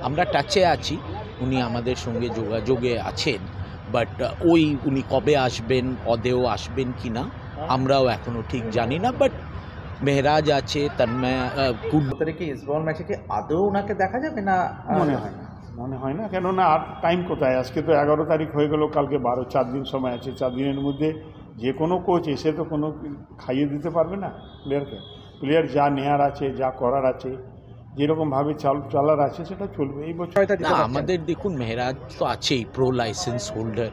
আমরা টাচে আছি, উনি আমাদের সঙ্গে যোগাযোগে আছেন, বাট উনি কবে আসবেন, অদেও আসবেন কি না আমরাও এখনও ঠিক জানি না। বাট মেহরাজ আছে, তন্ময় তারিখে ইস্টবেঙ্গল ম্যাচে কি আদৌ ওনাকে দেখা যাবে না? মনে হয় না, কেননা আর টাইম কোথায়? আজকে তো 11 তারিখ হয়ে গেল, কালকে 12, 4 দিন সময় আছে। 4 দিনের মধ্যে যে কোনো কোচ এসে তো কোনো খাইয়ে দিতে পারবে না প্লেয়ারকে। প্লেয়ার যা নেয়ার আছে, যা করার আছে, যেরকমভাবে চলার আছে সেটা চলবে এই বছর। আমাদের দেখুন, মেহরাজ তো আছেই, pro licence holder,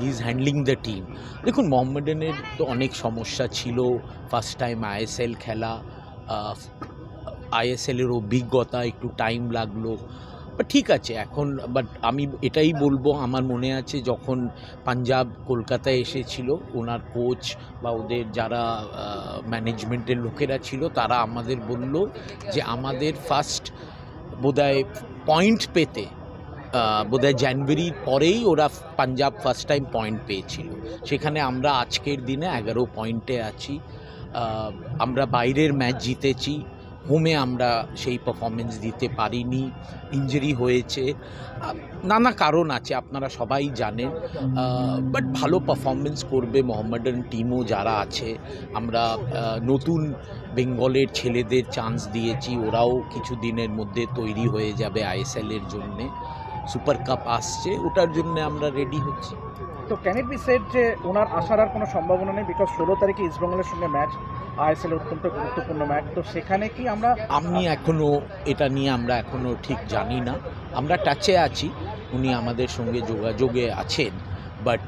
he is handling the team. দেখুন, মোহামেডানের তো অনেক সমস্যা ছিল, ফার্স্ট টাইম আইএসএল খেলা, আইএসএলের অভিজ্ঞতা, একটু টাইম লাগলো। বাট ঠিক আছে এখন। বাট আমি এটাই বলবো, আমার মনে আছে যখন পাঞ্জাব কলকাতায় এসেছিল, ওনার কোচ বা ওদের যারা ম্যানেজমেন্টের লোকেরা ছিল, তারা আমাদের বলল যে আমাদের ফার্স্ট বোধহয় পয়েন্ট পেতে বোধহয় জানুয়ারির পরেই ওরা পাঞ্জাব ফার্স্ট টাইম পয়েন্ট পেয়েছিল। সেখানে আমরা আজকের দিনে 11 পয়েন্টে আছি। আমরা বাইরের ম্যাচ জিতেছি, হোমে আমরা সেই পারফরমেন্স দিতে পারিনি, ইনজুরি হয়েছে, নানা কারণ আছে, আপনারা সবাই জানেন। বাট ভালো পারফরমেন্স করবে মোহামেডান টিমও যারা আছে। আমরা নতুন বেঙ্গলের ছেলেদের চান্স দিয়েছি, ওরাও কিছু দিনের মধ্যে তৈরি হয়ে যাবে আইএসএলের জন্যে। সুপার কাপ আসছে, ওটার জন্য আমরা রেডি হচ্ছি। তো ক্যান ইট বি সেড যে ওনার আসার আর কোনো সম্ভাবনা নেই? বিকজ 16 তারিখে ইস্টবেঙ্গলের সঙ্গে ম্যাচ, আইএসএল অত্যন্ত গুরুত্বপূর্ণ ম্যাচ, তো সেখানে কি আমি এখনও এটা নিয়ে আমরা এখনও ঠিক জানি না। আমরা টাচে আছি, উনি আমাদের সঙ্গে যোগাযোগে আছেন, বাট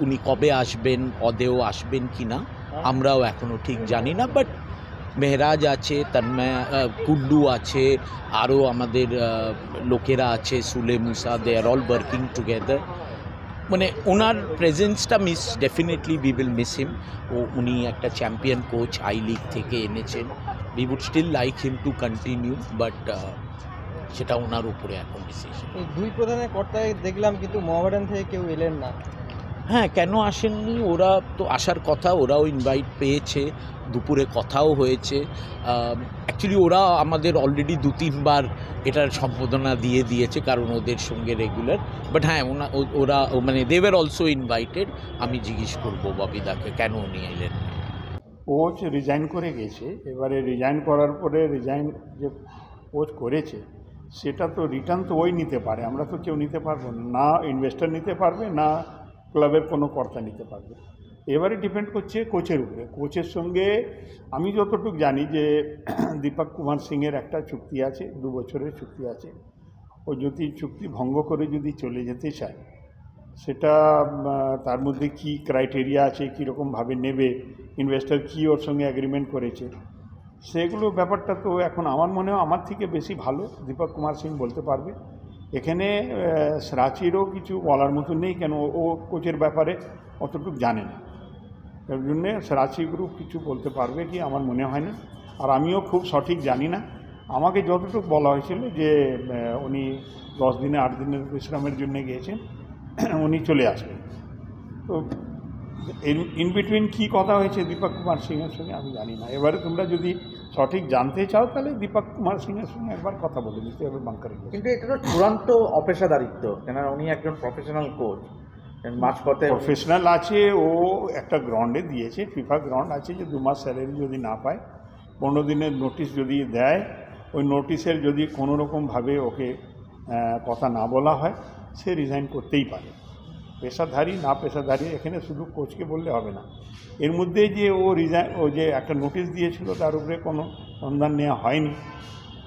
উনি কবে আসবেন, অদেও আসবেন কি না আমরাও এখনও ঠিক জানি না। বাট মেহরাজ আছে, তন্ময় কুল্লু আছে, আরও আমাদের লোকেরা আছে, Sule Musa, they are all working together. মানে ওনার প্রেজেন্সটা definitely we will miss him. উনি একটা চ্যাম্পিয়ন কোচ আই লিগ থেকে এনেছেন। We would still like him to continue, but সেটা ওনার উপরে এখন ডিসিশন। এই দুই প্রধানের কর্তায় দেখলাম, কিন্তু মোহামেডান থেকে কেউ এলেন না। হ্যাঁ, কেন আসেননি? ওরা তো আসার কথা, ওরাও ইনভাইট পেয়েছে, দুপুরে কথাও হয়েছে। অ্যাকচুয়ালি ওরা আমাদের অলরেডি 2-3 বার এটার সম্বোধনা দিয়ে দিয়েছে, কারণ ওদের সঙ্গে রেগুলার। বাট হ্যাঁ, ওরা মানে দে ওয়্যার অলসো ইনভাইটেড। আমি জিজ্ঞেস করবো ববিদাকে কেন উনি এলেন। কোচ রিজাইন করে গেছে, এবারে রিজাইন করার পরে রিজাইন যে কোচ করেছে সেটা তো রিটার্ন তো ওই নিতে পারে, আমরা তো কেউ নিতে পারবো না, ইনভেস্টর নিতে পারবে না, ক্লাবের কোনো কর্তা নিতে পারবে। এবারে ডিপেন্ড করছে কোচের উপরে। কোচের সঙ্গে আমি যতটুকু জানি যে দীপক কুমার সিংয়ের একটা চুক্তি আছে, 2 বছরের চুক্তি আছে। ও যদি চুক্তি ভঙ্গ করে যদি চলে যেতে চায়, সেটা তার মধ্যে কি ক্রাইটেরিয়া আছে, কীরকমভাবে নেবে, ইনভেস্টর কি ওর সঙ্গে অ্যাগ্রিমেন্ট করেছে, সেগুলো ব্যাপারটা তো এখন আমার মনে হয় আমার থেকে বেশি ভালো দীপক কুমার সিং বলতে পারবে। এখানে রাঁচিরও কিছু বলার মতো নেই, কেন ও কোচের ব্যাপারে অতটুকু জানে না। তার জন্যে রাঁচি গ্রুপ কিছু বলতে পারবে কি আমার মনে হয় না। আর আমিও খুব সঠিক জানি না। আমাকে যতটুকু বলা হয়েছিল যে উনি 10 দিনে 8 দিনের বিশ্রামের জন্য গিয়েছেন, উনি চলে আসবেন। তো ইন বিটুইন কী কথা হয়েছে দীপক কুমার সিংয়ের সঙ্গে আমি জানি না। এবারে তোমরা যদি সঠিক জানতে চাও তাহলে দীপক কুমার সিংয়ের সঙ্গে একবার কথা বলে নিতে হবে বাংকারে। কিন্তু এটা তো চূড়ান্ত অপেশাদারিত্ব, কেননা উনি একজন প্রফেশনাল কোচ, মাঝপথে প্রফেশনাল আছে। ও একটা গ্রাউন্ডে দিয়েছে, ফিফা গ্রাউন্ড আছে, যে 2 মাস স্যালারি যদি না পায়, 15 দিনের নোটিশ যদি দেয়, ওই নোটিশের যদি কোনো রকমভাবে ওকে কথা না বলা হয়, সে রিজাইন করতেই পারে। পেশাধারী না পেশাধারী এখানে শুধু কোচকে বললে হবে না। এর মধ্যে যে ও যে একটা নোটিশ দিয়েছিল তার উপরে কোনো সন্ধান নেওয়া হয়নি,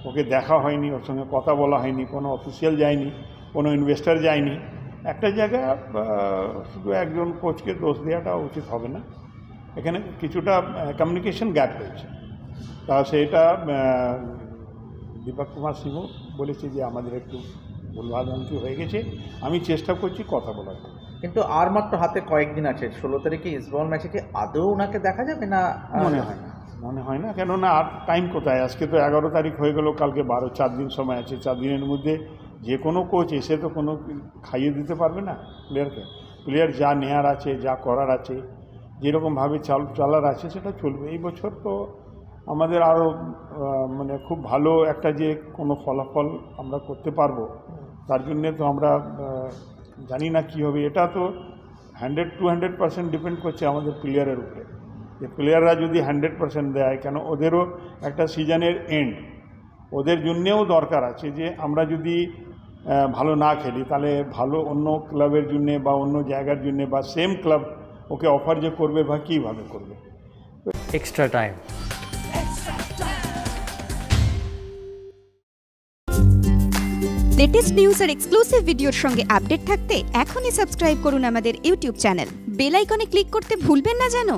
ওকে দেখা হয়নি, ওর সঙ্গে কথা বলা হয়নি, কোনো অফিসিয়াল যায়নি, কোনো ইনভেস্টর যায়নি। একটা জায়গায় শুধু একজন কোচকে দোষ দেওয়াটা উচিত হবে না। এখানে কিছুটা কমিউনিকেশন গ্যাপ রয়েছে। তা সেটা দীপক কুমার সিংও বলেছে যে আমাদের একটু ভুলভ্রান্তি হয়ে গেছে, আমি চেষ্টা করছি কথা বলার। কিন্তু আর মাত্র হাতে কয়েকদিন আছে, 16 তারিখে ইস্টবেঙ্গল ম্যাচে কি আদৌ ওনাকে দেখা যাবে না? মনে হয় না, কেননা আর টাইম কোথায়? আজকে তো 11 তারিখ হয়ে গেল, কালকে 12, 4 দিন সময় আছে। 4 দিনের মধ্যে যে কোনো কোচ এসে তো কোনো খাইয়ে দিতে পারবে না প্লেয়ারকে। প্লেয়ার যা নেয়ার আছে, যা করার আছে, যেরকমভাবে চলার আছে সেটা চলবে এই বছর। তো আমাদের আরও মানে খুব ভালো একটা যে কোনো ফলাফল আমরা করতে পারবো, তার জন্যে তো আমরা জানি না কী হবে। এটা তো 100% ডিপেন্ড করছে আমাদের প্লেয়ারের উপরে, যে প্লেয়াররা যদি 100% দেয়, কেন ওদেরও একটা সিজনের এন্ড, ওদের জন্যেও দরকার আছে যে আমরা যদি ভালো না খেলি তাহলে ভালো অন্য ক্লাবের জন্যে বা অন্য জায়গার জন্যে বা সেম ক্লাব ওকে অফার যে করবে বা কীভাবে করবে। Extra time. লেটেস্ট নিউজ আর এক্সক্লুসিভ ভিডিওর সঙ্গে আপডেট থাকতে এখনই সাবস্ক্রাইব করুন আমাদের ইউটিউব চ্যানেল। বেল আইকনে ক্লিক করতে ভুলবেন না যেন।